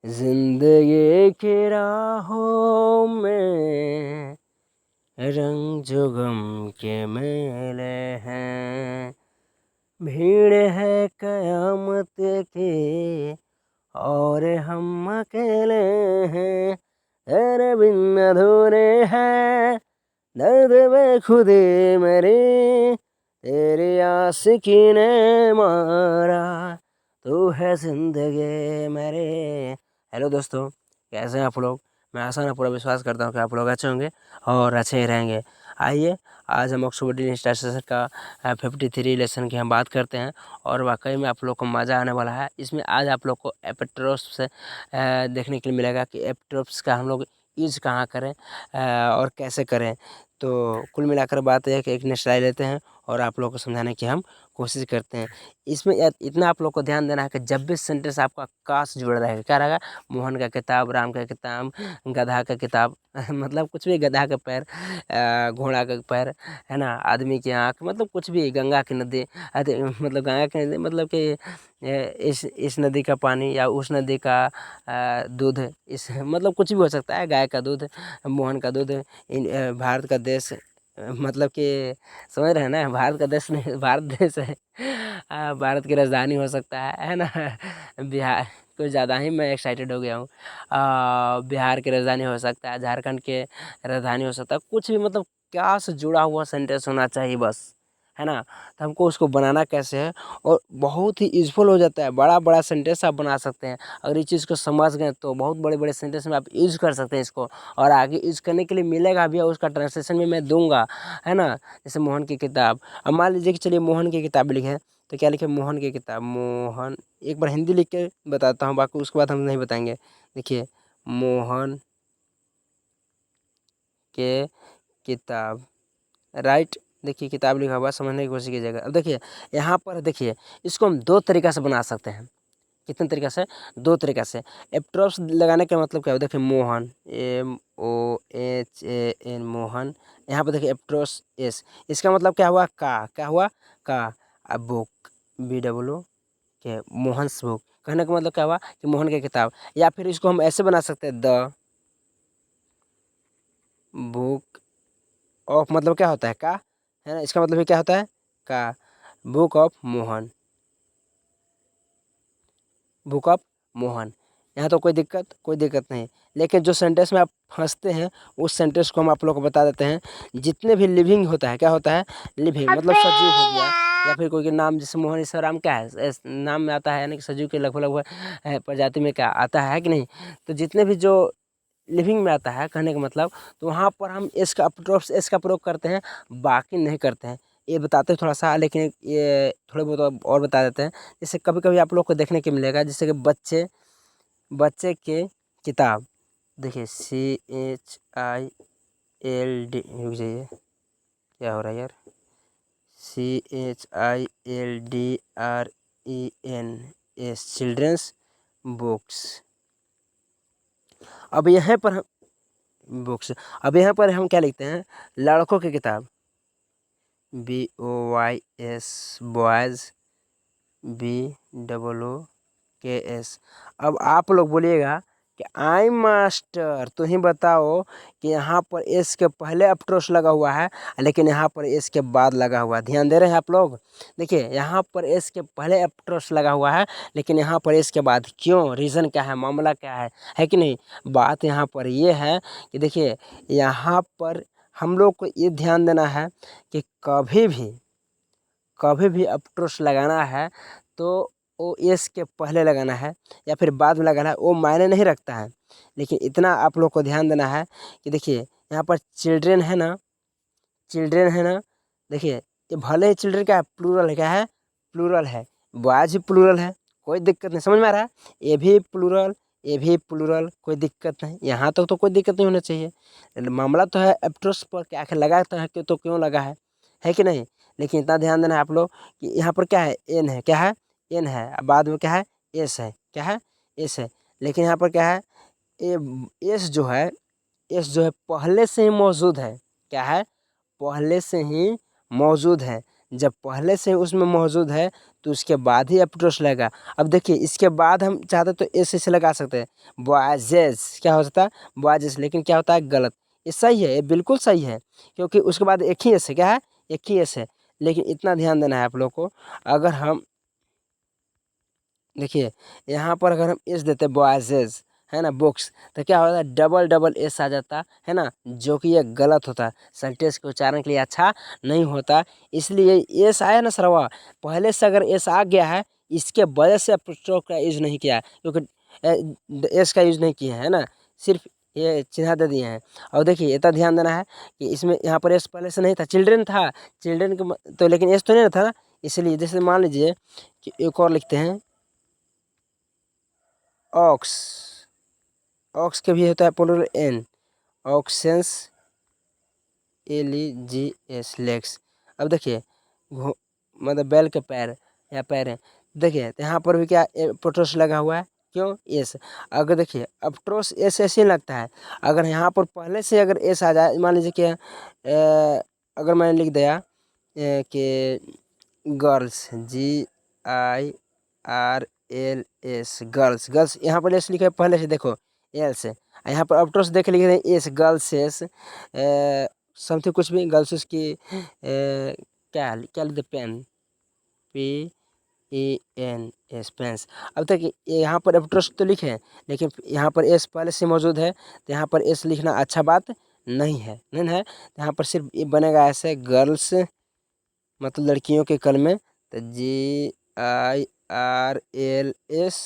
जिंदगी की राहों में रंग जो गम के मेले हैं, भीड़ है कयामत की और हम अकेले हैं। तेरे बिन अधूरे हैं दर्द बेखुदी मेरी, तेरी आशिकी ने मारा, तू है जिंदगी मेरे। हेलो दोस्तों, कैसे हैं आप लोग। मैं आशा ना पूरा विश्वास करता हूँ कि आप लोग अच्छे होंगे और अच्छे ही रहेंगे। आइए आज हम ऑक्सफोर्ड स्टार का 53 लेसन की हम बात करते हैं और वाकई में आप लोग को मज़ा आने वाला है। इसमें आज आप लोग को एपिट्रोप्स से देखने के लिए मिलेगा कि एपिट्रोप्स का हम लोग यूज कहाँ करें और कैसे करें। तो कुल मिलाकर बात यह है कि एक नेक्स्ट राय लेते हैं और आप लोगों को समझाने की हम कोशिश करते हैं। इसमें इतना आप लोग को ध्यान देना है कि जब भी सेंटेंस आपका का से जुड़ा रहेगा, क्या रहेगा, मोहन का किताब, राम का किताब, गधा का किताब मतलब कुछ भी, गधा का पैर, घोड़ा का पैर, है ना, आदमी की आँख, मतलब कुछ भी, गंगा की नदी, मतलब गंगा की नदी मतलब कि इस नदी का पानी या उस नदी का दूध, इस मतलब कुछ भी हो सकता है, गाय का दूध, मोहन का दूध, भारत का देश, मतलब कि समझ रहे हैं ना, भारत का देश नहीं, भारत देश है। भारत की राजधानी हो सकता है ना। बिहार, कुछ ज़्यादा ही मैं एक्साइटेड हो गया हूँ। बिहार की राजधानी हो सकता है, झारखंड के राजधानी हो सकता है, कुछ भी, मतलब क्या से जुड़ा हुआ सेंटेंस होना चाहिए बस, है ना। तो हमको उसको बनाना कैसे है, और बहुत ही यूजफुल हो जाता है, बड़ा बड़ा सेंटेंस आप बना सकते हैं। अगर इस चीज़ को समझ गए तो बहुत बड़े बड़े सेंटेंस में आप यूज़ कर सकते हैं इसको, और आगे यूज़ करने के लिए मिलेगा भी, और उसका ट्रांसलेशन भी मैं दूंगा, है ना। जैसे मोहन की किताब, अब मान लीजिए कि चलिए मोहन की किताब लिखे, तो क्या लिखे, मोहन की किताब, मोहन, एक बार हिंदी लिख के बताता हूँ, बाकी उसके बाद हम नहीं बताएंगे। देखिए, मोहन के किताब, राइट। देखिए किताब लिखा हुआ, समझने की कोशिश कीजिएगा। अब देखिए यहाँ पर, देखिए इसको हम दो तरीका से बना सकते हैं। कितने तरीका से, दो तरीका से। एप्ट्रोप्स लगाने का मतलब क्या है, देखिए मोहन, MOHAN, मोहन। यहाँ पर देखिए एप्ट्रोस एस, इसका मतलब क्या हुआ, का, क्या हुआ, का। अब बुक, BWO के, मोहन्स बुक, कहने का मतलब क्या हुआ कि मोहन की किताब। या फिर इसको हम ऐसे बना सकते हैं, द बुक ऑफ, मतलब क्या होता है, का, है ना, इसका मतलब ये क्या होता है, का, book of Mohan, book of Mohan. यहाँ तो कोई दिक्कत नहीं। लेकिन जो सेंटेंस में आप फंसते हैं, उस सेंटेंस को हम आप लोग को बता देते हैं। जितने भी लिविंग होता है, क्या होता है, लिविंग मतलब सजीव हो गया, या फिर कोई के नाम, जैसे मोहन ईश्वर राम, क्या है, नाम में आता है, यानी कि सजीव के लगभग लगभग प्रजाति में क्या आता है कि नहीं। तो जितने भी जो लिविंग में आता है, कहने का मतलब, तो वहाँ पर हम इसका एप्रोप्स एस का प्रयोग करते हैं, बाकी नहीं करते हैं। ये बताते हैं थोड़ा सा, लेकिन ये थोड़े बहुत और बता देते हैं। जैसे कभी कभी आप लोग को देखने को मिलेगा, जैसे कि बच्चे के किताब, देखिए CHILD, रुक जाइए, क्या हो रहा है यार, CHILDRENS, चिल्ड्रंस बुक्स। अब यहाँ पर हम बुक्स, अब यहाँ पर हम क्या लिखते हैं, लड़कों की किताब, BOYS, बॉयज़, BOOKS। अब आप लोग बोलिएगा कि आई मास्टर, तो ही बताओ कि यहाँ पर एस के पहले अपट्रोस लगा हुआ है, लेकिन यहाँ पर एस के बाद लगा हुआ है। ध्यान दे रहे हैं आप लोग। देखिए यहाँ पर एस के पहले अपट्रोस लगा हुआ है, लेकिन यहाँ पर एस के बाद, क्यों, रीज़न क्या है, मामला क्या है कि नहीं। बात यहाँ पर ये है कि देखिए यहाँ पर हम लोग को ये ध्यान देना है कि कभी भी अपट्रोस लगाना है तो ओ एस के पहले लगाना है या फिर बाद में लगाना है, वो मायने नहीं रखता है। लेकिन इतना आप लोग को ध्यान देना है कि देखिए यहाँ पर चिल्ड्रेन है ना, चिल्ड्रेन है ना, देखिए ये भले ही चिल्ड्रेन क्या है, प्लूरल है, क्या है, प्लूरल है, बॉयज भी प्लूरल है, कोई दिक्कत नहीं, समझ में आ रहा है। ये भी प्लूरल, ये भी प्लूरल, कोई दिक्कत नहीं, यहाँ तक तो कोई दिक्कत नहीं होना चाहिए। मामला तो है एप्ट्रोस पर, क्या आखिर लगा तो क्यों लगा है कि नहीं। लेकिन इतना ध्यान देना है आप लोग कि यहाँ पर क्या है, एन है, क्या है, एन है, अब बाद में क्या है, एस है, क्या है, एस है। लेकिन यहाँ पर क्या है, एस जो है, एस जो है पहले से ही मौजूद है, क्या है, पहले से ही मौजूद है। जब पहले से उसमें मौजूद है तो उसके बाद ही एप्रोस लगेगा। अब देखिए इसके बाद हम चाहते तो एस से लगा सकते हैं बॉयजेस, क्या हो सकता है बॉयजेस, लेकिन क्या होता है गलत। ये सही है, ये बिल्कुल सही है, क्योंकि उसके बाद एक ही एस है, क्या है एक ही एस है। लेकिन इतना ध्यान देना है आप लोग को, अगर हम देखिए यहाँ पर अगर हम एस देते बॉयजेस है ना बुक्स, तो क्या होता है डबल डबल एस आ जाता है ना, जो कि ये गलत होता है, सेंटेंस के उच्चारण के लिए अच्छा नहीं होता। इसलिए एस आया ना सरवा, पहले से अगर एस आ गया है इसके वजह से अपोस्ट्रोफ का यूज नहीं किया है, क्योंकि एस का यूज नहीं किया है ना, सिर्फ ये चिन्ह दे दिए हैं। और देखिए इतना ध्यान देना है कि इसमें यहाँ पर एस पहले से नहीं था, चिल्ड्रेन था, चिल्ड्रेन के तो लेकिन एस तो नहीं था ना, इसलिए जैसे मान लीजिए कि एक और लिखते हैं ऑक्स, ऑक्स के भी होता है प्लूरल एन, ऑक्सेंस एलिजिएस लेग्स। अब देखिए मतलब बैल के पैर या पैर हैं, देखिए तो यहाँ पर भी क्या प्रोट्रोस लगा हुआ है, क्यों एस। अगर देखिए अब ट्रोस एस ऐसे ही लगता है, अगर यहाँ पर पहले से अगर एस आ जाए, मान लीजिए कि अगर मैंने लिख दिया कि गर्ल्स GIRLS गर्ल्स, गर्ल्स यहाँ पर एस लिखा है पहले से, देखो एल से, यहाँ पर अब ट्रोस देख लिख रहे हैं एस गर्ल्स एस समथिंग कुछ भी गर्ल्स की क्या क्या लिखते पेन PENS पेंस। अब तक यहाँ पर एप्ट्रोस तो लिखे हैं, लेकिन यहाँ पर एस पहले से मौजूद है, तो यहाँ पर एस लिखना अच्छा बात नहीं है, नहीं है। यहाँ पर सिर्फ ये बनेगा ऐसे गर्ल्स मतलब लड़कियों के कल में, तो GIRLS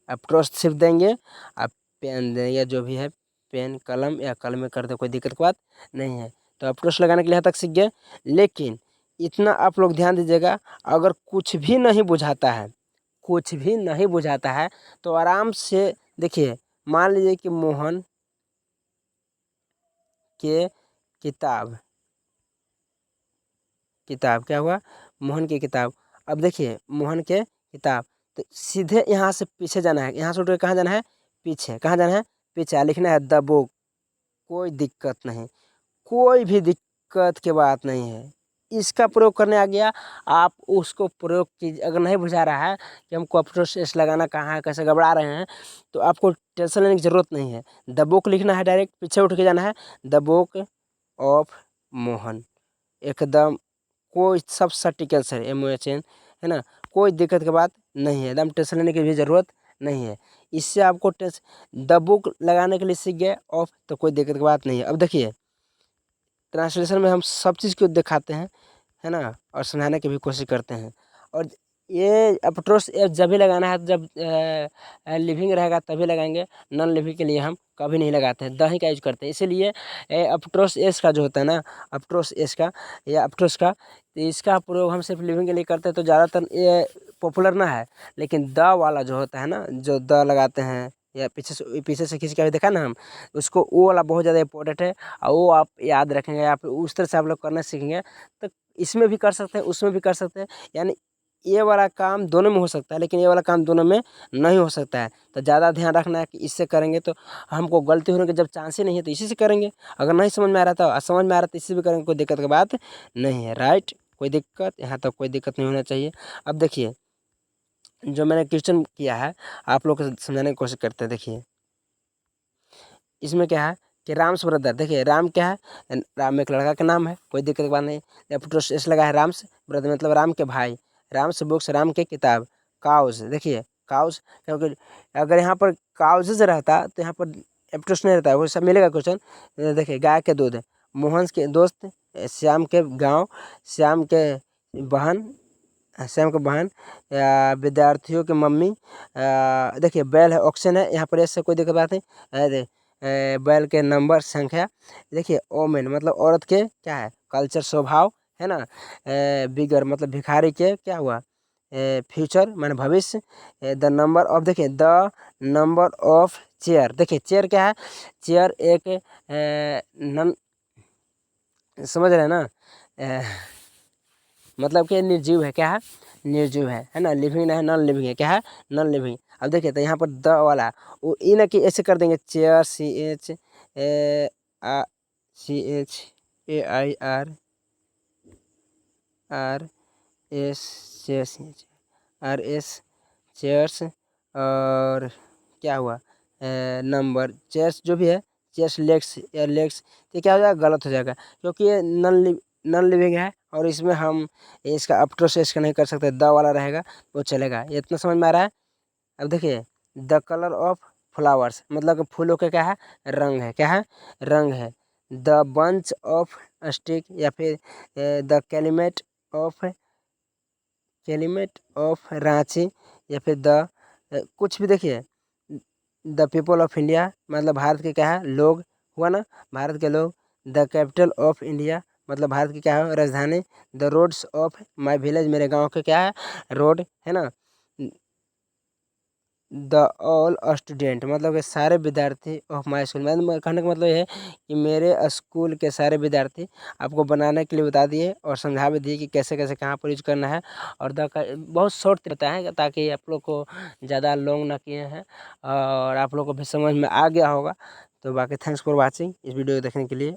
एप्ट्रोस सिर्फ देंगे, आप पेन देंगे जो भी है, पेन कलम या कलम में कर दे, कोई दिक्कत की बात नहीं है। तो एप्ट्रोस लगाने के लिए यहाँ तक सीख गए, लेकिन इतना आप लोग ध्यान दीजिएगा, अगर कुछ भी नहीं बुझाता है, कुछ भी नहीं बुझाता है तो आराम से देखिए, मान लीजिए कि मोहन के किताब, किताब क्या हुआ मोहन की किताब। अब देखिए मोहन के किताब, तो सीधे यहाँ से पीछे जाना है, यहाँ से उठ के कहाँ जाना है पीछे, कहाँ जाना है पीछे, लिखना है द बुक, कोई दिक्कत नहीं, कोई भी दिक्कत की बात नहीं है। इसका प्रयोग करने आ गया, आप उसको प्रयोग कीजिए। अगर नहीं बुझा रहा है कि हमको प्रोसेस लगाना कहाँ है, कैसे घबरा रहे हैं, तो आपको टेंशन लेने की ज़रूरत नहीं है। द बुक लिखना है, डायरेक्ट पीछे उठ के जाना है, द बुक ऑफ मोहन, एकदम कोई सब सर्टिकल्स है MOHN है ना, कोई दिक्कत की बात नहीं है, एकदम टेंशन लेने की भी ज़रूरत नहीं है। इससे आपको द बुक लगाने के लिए सीख गए ऑफ, तो कोई दिक्कत की बात नहीं है। अब देखिए ट्रांसलेशन में हम सब चीज़ को दिखाते हैं है ना, और समझाने की भी कोशिश करते हैं। और ये अप्रोच जब भी लगाना है, जब लिविंग रहेगा तभी लगाएंगे, नॉन लिविंग के लिए हम कभी नहीं लगाते हैं, द ही का यूज करते हैं। इसीलिए अप्रोच एस का जो होता है ना, अप्रोच एस का या अप्रोच का, तो इसका प्रयोग हम सिर्फ लिविंग के लिए करते हैं, तो ज़्यादातर ये पॉपुलर ना है। लेकिन द वाला जो होता है ना, जो द लगाते हैं या पीछे से किसी का भी देखा ना हम, उसको वो वाला बहुत ज़्यादा इंपॉर्टेंट है, और वो आप याद रखेंगे, आप उस तरह से आप लोग करना सीखेंगे, तो इसमें भी कर सकते हैं उसमें भी कर सकते हैं। यानी ये वाला काम दोनों में हो सकता है, लेकिन ये वाला काम दोनों में नहीं हो सकता है। तो ज़्यादा ध्यान रखना है कि इससे करेंगे तो हमको गलती होने के जब चांस ही नहीं है, तो इसी से करेंगे। अगर नहीं समझ में आ रहा था, समझ में आ रहा था, इसी से भी करेंगे, कोई दिक्कत की बात नहीं है, राइट। कोई दिक्कत यहाँ तक कोई दिक्कत नहीं होना चाहिए। अब देखिए जो मैंने क्वेश्चन किया है, आप लोग को समझाने की कोशिश करते हैं। देखिए इसमें क्या है कि राम्स ब्रदर, देखिए राम क्या है, राम एक लड़का का नाम है, कोई दिक्कत की बात नहीं। लेफ्ट इस लगा है राम्स ब्रदर मतलब राम के भाई, राम्स बुक्स राम के किताब, काउज, देखिए काउज, क्योंकि अगर यहाँ पर काउज रहता तो यहाँ पर एप्टोस नहीं रहता, वो सब मिलेगा क्वेश्चन। देखिए गाय के दूध, मोहन के दोस्त, श्याम के गाँव, श्याम के बहन, श्याम के बहन, या विद्यार्थियों की मम्मी, देखिए बैल है, ऑप्शन है, यहाँ पर ऐसे कोई दिक्कत बात नहीं। बैल के नंबर संख्या, देखिए ओमेन मतलब औरत के क्या है कल्चर स्वभाव है ना, बिगर मतलब भिखारी के क्या हुआ फ्यूचर माने भविष्य, द नंबर ऑफ, देखिए द नंबर ऑफ चेयर, देखिए चेयर क्या है, चेयर एक नन, समझ रहे हैं ना, मतलब कि निर्जीव है, क्या है निर्जीव है ना, लिविंग नहीं है, नॉन लिविंग है, क्या है नॉन लिविंग। अब देखिए तो यहाँ पर द वाला वो ई ना कि ऐसे कर देंगे, chair CHAIR S chairs, R S chairs, और क्या हुआ नंबर चेयर्स जो भी है, चेयर्स लेग्स या लेग्स, ये क्या हो जाएगा, गलत हो जाएगा क्योंकि ये नॉन लिविंग है और इसमें हम इसका अपटो से इसका नहीं कर सकते, द वाला रहेगा वो चलेगा। ये इतना समझ में आ रहा है। अब देखिए द कलर ऑफ फ्लावर्स, मतलब कि फूलों के क्या है, रंग है, क्या है, रंग है। द बंच ऑफ स्टिक, या फिर द कैलिमेट ऑफ रांची, या फिर द कुछ भी। देखिए द पीपल ऑफ इंडिया, मतलब भारत के क्या है, लोग हुआ ना, भारत के लोग। द कैपिटल ऑफ इंडिया, मतलब भारत की क्या है, राजधानी। The roads of my village, मेरे गांव के क्या है, रोड है ना। द ऑल स्टूडेंट, मतलब कि सारे विद्यार्थी ऑफ माई स्कूल, मैं कहने का मतलब ये है कि मेरे स्कूल के सारे विद्यार्थी आपको बनाने के लिए बता दिए और समझा भी दिए कि कैसे कैसे कहाँ पर यूज करना है। और द का बहुत शॉर्ट बताएं ताकि आप लोग को ज़्यादा लॉन्ग ना किए हैं और आप लोग को भी समझ में आ गया होगा। तो बाकी थैंक्स फॉर वॉचिंग, इस वीडियो को देखने के लिए।